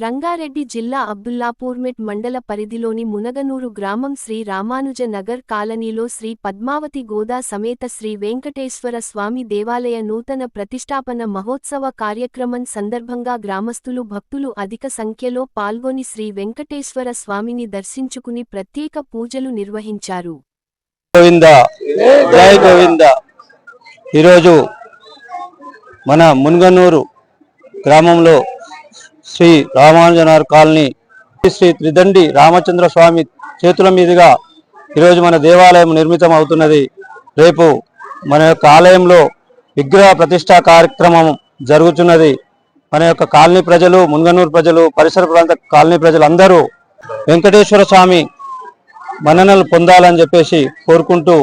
రంగారెడ్డి జిల్లా అబ్దుల్లాపూర్మెట్ మండల పరిధిలోని మునగనూరు గ్రామం శ్రీ రామానుజ నగర్ కాలనీలో శ్రీ పద్మావతి గోదా సమేత శ్రీ వెంకటేశ్వర స్వామి దేవాలయ నూతన ప్రతిష్టాపన మహోత్సవ కార్యక్రమం సందర్భంగా గ్రామస్తులు భక్తులు అధిక సంఖ్యలో పాల్గొని శ్రీ వెంకటేశ్వర స్వామిని దర్శించుకుని ప్రత్యేక పూజలు నిర్వహించారు. జై గోవింద. ఈరోజు మన మునగనూరు గ్రామంలో శ్రీ రామానుజనగర్ కాలనీ శ్రీ త్రిదండి రామచంద్ర స్వామి చేతుల మీదుగా ఈరోజు మన దేవాలయం నిర్మితం అవుతున్నది. రేపు మన యొక్క ఆలయంలో విగ్రహ ప్రతిష్టా కార్యక్రమం జరుగుతున్నది. మన యొక్క కాలనీ ప్రజలు, మునగనూరు ప్రజలు, పరిసర ప్రాంత కాలనీ ప్రజలు అందరూ వెంకటేశ్వర స్వామి మన్ననలు పొందాలని చెప్పేసి కోరుకుంటూ,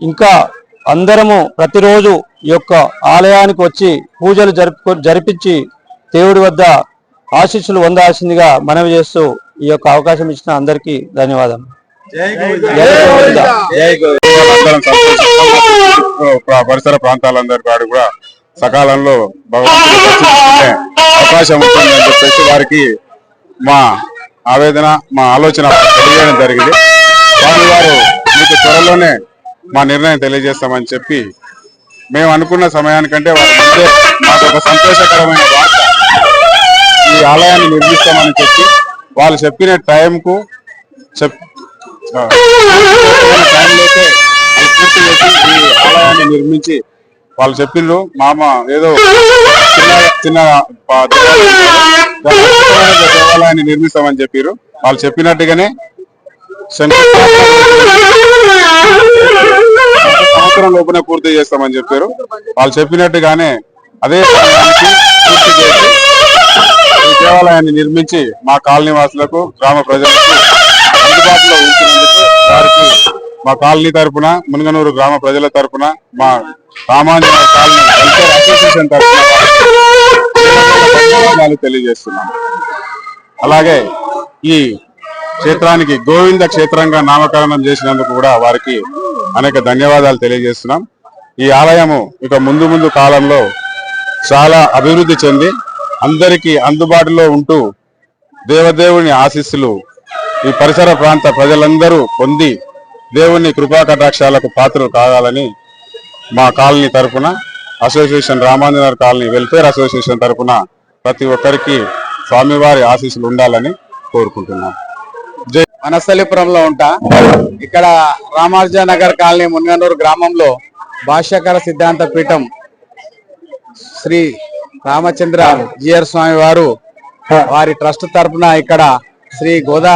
ఇంకా అందరము ప్రతిరోజు ఈ యొక్క ఆలయానికి వచ్చి పూజలు జరిపించి దేవుడి వద్ద ఆశీస్సులు పొందాల్సిందిగా మనవి చేస్తూ ఈ యొక్క అవకాశం ఇచ్చిన అందరికీ ధన్యవాదాలు. పరిసర ప్రాంతాలందరి వాడు కూడా సకాలంలో భగవంతుని అవకాశం ఉంటుందని చెప్పేసి వారికి మా ఆవేదన, మా ఆలోచన తెలియజేయడం జరిగింది. స్వామివారు మీకు త్వరలోనే మా నిర్ణయం తెలియజేస్తామని చెప్పి మేము అనుకున్న సమయానికంటే వారి ముందే మాకు ఒక సంతోషకరమైన వార్త, ఈ ఆలయాన్ని నిర్మిస్తామని చెప్పి వాళ్ళు చెప్పిన టైంకు టైంలోకే పూర్తి చేసి ఈ ఆలయాన్ని నిర్మించి వాళ్ళు చెప్పిండ్రు. మామ ఏదో చిన్న దేవాలయాన్ని నిర్మిస్తామని చెప్పారు. వాళ్ళు చెప్పినట్టుగానే సంవత్సరం లోపలే పూర్తి చేస్తామని చెప్పారు. వాళ్ళు చెప్పినట్టుగానే అదే సమయానికి పూర్తి చేసి ఈ దేవాలయాన్ని నిర్మించి మా కాలనీ వాసులకు, గ్రామ ప్రజలకు అందుబాటులో ఉంచినందుకు వారికి మా కాలనీ తరఫున, మునగనూరు గ్రామ ప్రజల తరఫున, మా రామానుజ కాలనీ వెల్ఫేర్ అసోసియేషన్ తరఫున ధన్యవాదాలు తెలియజేస్తున్నాం. అలాగే ఈ క్షేత్రానికి గోవింద క్షేత్రంగా నామకరణం చేసినందుకు కూడా వారికి అనేక ధన్యవాదాలు తెలియజేస్తున్నాం. ఈ ఆలయము ఇక ముందు కాలంలో చాలా అభివృద్ధి చెంది అందరికీ అందుబాటులో ఉంటూ దేవదేవుని ఆశీస్సులు ఈ పరిసర ప్రాంత ప్రజలందరూ పొంది దేవుని కృపా కటాక్షాలకు పాత్రలు కావాలని మా కాలనీ తరఫున, అసోసియేషన్ రామానుజనగర్ కాలనీ వెల్ఫేర్ అసోసియేషన్ తరఫున ప్రతి ఒక్కరికి స్వామివారి ఆశీస్సులు ఉండాలని కోరుకుంటున్నాం. వనస్థలిపురంలో ఉంటా. ఇక్కడ రామానుజనగర్ కాలనీ మునగనూరు గ్రామంలో భాష్యకర సిద్ధాంత పీఠం శ్రీ రామచంద్ర జిఆర్ స్వామి వారు వారి ట్రస్ట్ తరఫున ఇక్కడ శ్రీ గోదా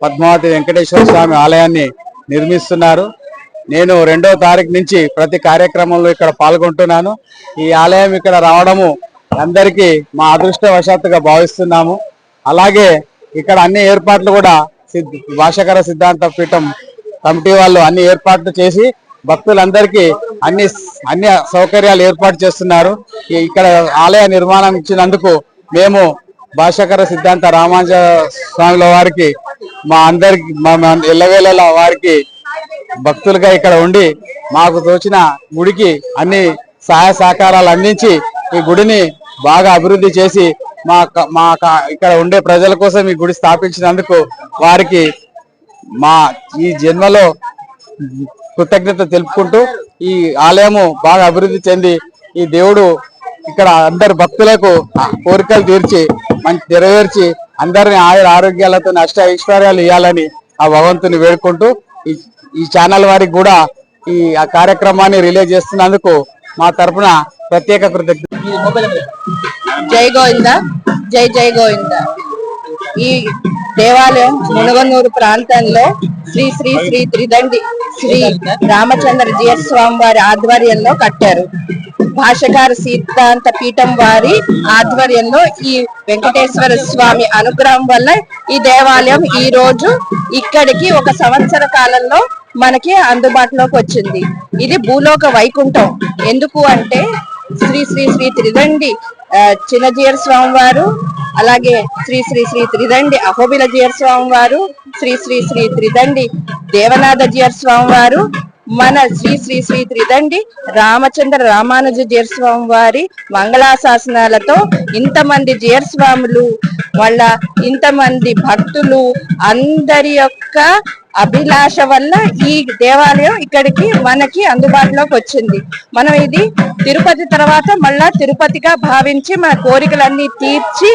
పద్మావతి వెంకటేశ్వర స్వామి ఆలయాన్ని నిర్మిస్తున్నారు. నేను 2వ తారీఖు నుంచి ప్రతి కార్యక్రమంలో ఇక్కడ పాల్గొంటున్నాను. ఈ ఆలయం ఇక్కడ రావడము అందరికీ మా అదృష్టవశాత్తుగా భావిస్తున్నాము. అలాగే ఇక్కడ అన్ని ఏర్పాట్లు కూడా భాష్యకర సిద్ధాంత పీఠం కమిటీ వాళ్ళు అన్ని ఏర్పాట్లు చేసి భక్తులందరికీ అన్ని సౌకర్యాలు ఏర్పాటు చేస్తున్నారు. ఇక్కడ ఆలయ నిర్మాణం ఇచ్చినందుకు మేము భాష్యకర సిద్ధాంత రామానుజ స్వాముల వారికి మా అందరికి ఎల్లవేళలా వారికి భక్తులుగా ఇక్కడ ఉండి మాకు తోచిన గుడికి అన్ని సహాయ సహకారాలు అందించి ఈ గుడిని బాగా అభివృద్ధి చేసి మా ఇక్కడ ఉండే ప్రజల కోసం ఈ గుడి స్థాపించినందుకు వారికి మా ఈ జన్మలో కృతజ్ఞత తెలుపుకుంటూ, ఈ ఆలయము బాగా అభివృద్ధి చెంది ఈ దేవుడు ఇక్కడ అందరు భక్తులకు కోరికలు తీర్చి నెరవేర్చి అందరిని ఆరోగ్యాలతో అష్ట ఐశ్వర్యాలు ఇవ్వాలని ఆ భగవంతుని వేడుకుంటూ ఈ ఛానల్ వారికి కూడా ఈ కార్యక్రమాన్ని రిలే చేస్తున్నందుకు మా తరఫున ప్రత్యేక కృతజ్ఞత. జై గోవింద, జై జై గోవింద. ఈ దేవాలయం మునగనూరు ప్రాంతంలో శ్రీ శ్రీ శ్రీ త్రిదండి శ్రీ రామచంద్ర జిఆర్ స్వామి వారి ఆధ్వర్యంలో కట్టారు. భాష్యకార సిద్ధాంత పీఠం వారి ఆధ్వర్యంలో ఈ వెంకటేశ్వర స్వామి అనుగ్రహం వల్ల ఈ దేవాలయం ఈ రోజు ఇక్కడికి 1 సంవత్సర కాలంలో మనకి అందుబాటులోకి వచ్చింది. ఇది భూలోక వైకుంఠం. ఎందుకు అంటే శ్రీ శ్రీ శ్రీ త్రిదండి చిన్నజీయర్ స్వామి వారు, అలాగే శ్రీ శ్రీ శ్రీ త్రిదండి అహోబిల జిఆర్ స్వామి వారు, శ్రీ శ్రీ శ్రీ త్రిదండి దేవనాథ జిఆర్ స్వామి వారు, మన శ్రీ శ్రీ శ్రీ త్రిదండి రామచంద్ర రామానుజ జీరస్వామి వారి మంగళాశాసనాలతో ఇంతమంది జీరస్వాములు వాళ్ళ ఇంతమంది భక్తులు అందరి యొక్క అభిలాష వల్ల ఈ దేవాలయం ఇక్కడికి మనకి అందుబాటులోకి వచ్చింది. మనం ఇది తిరుపతి తర్వాత మళ్ళా తిరుపతిగా భావించి మన కోరికలన్నీ తీర్చి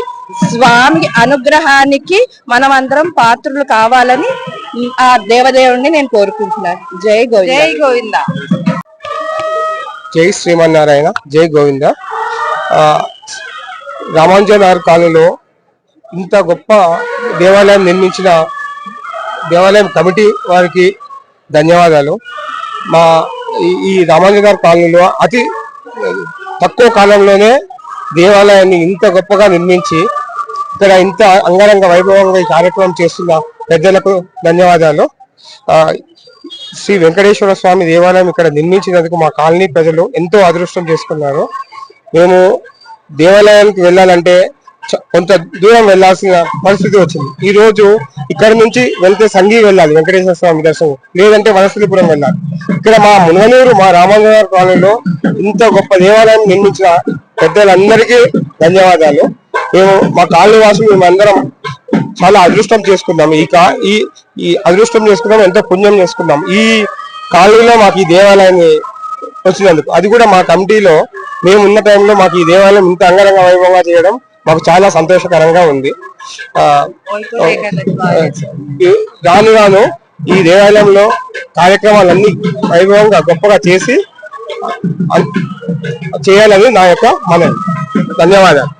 స్వామి అనుగ్రహానికి మనం అందరం పాత్రులు కావాలని ఆ దేవదేవుణ్ణి నేను కోరుకుంటున్నాను. జై గోవింద. జై గోవింద. జై శ్రీమన్నారాయణ. జై గోవింద. రామానుజనగర్ కాలనీలో ఇంత గొప్ప దేవాలయం నిర్మించిన దేవాలయం కమిటీ వారికి ధన్యవాదాలు. మా ఈ రామానుజనగర్ కాలనీలో అతి తక్కువ కాలంలోనే దేవాలయాన్ని ఇంత గొప్పగా నిర్మించి ఇక్కడ ఇంత అంగరంగ వైభవంగా ఈ కార్యక్రమం చేస్తున్న పెద్దలకు ధన్యవాదాలు. శ్రీ వెంకటేశ్వర స్వామి దేవాలయం ఇక్కడ నిర్మించినందుకు మా కాలనీ ప్రజలు ఎంతో అదృష్టం చేసుకున్నారు. మేము దేవాలయానికి వెళ్ళాలంటే కొంత దూరం వెళ్లాల్సిన పరిస్థితి వచ్చింది. ఈ రోజు ఇక్కడ నుంచి వెళ్తే సంఘీ వెళ్ళాలి వెంకటేశ్వర స్వామి దర్శనం, లేదంటే వనస్థలిపురం వెళ్ళాలి. ఇక్కడ మా మునగనూరు మా రామానుజనగర్ కాలనీలో ఇంత గొప్ప దేవాలయం నిర్మించిన పెద్దలందరికీ ధన్యవాదాలు. మేము మా కాలనీ వాసులు మేమందరం చాలా అదృష్టం చేసుకున్నాం. ఈ అదృష్టం చేసుకున్నాం, ఎంతో పుణ్యం చేసుకున్నాం ఈ కాలనీలో మాకు ఈ దేవాలయాన్ని వచ్చినందుకు. అది కూడా మా కమిటీలో మేము ఉన్న టైంలో మాకు ఈ దేవాలయం ఇంత అంగరంగ వైభవంగా చేయడం మాకు చాలా సంతోషకరంగా ఉంది. రాను రాను ఈ దేవాలయంలో కార్యక్రమాలన్నీ వైభవంగా గొప్పగా చేయాలని నా యొక్క మనవి. ధన్యవాదాలు.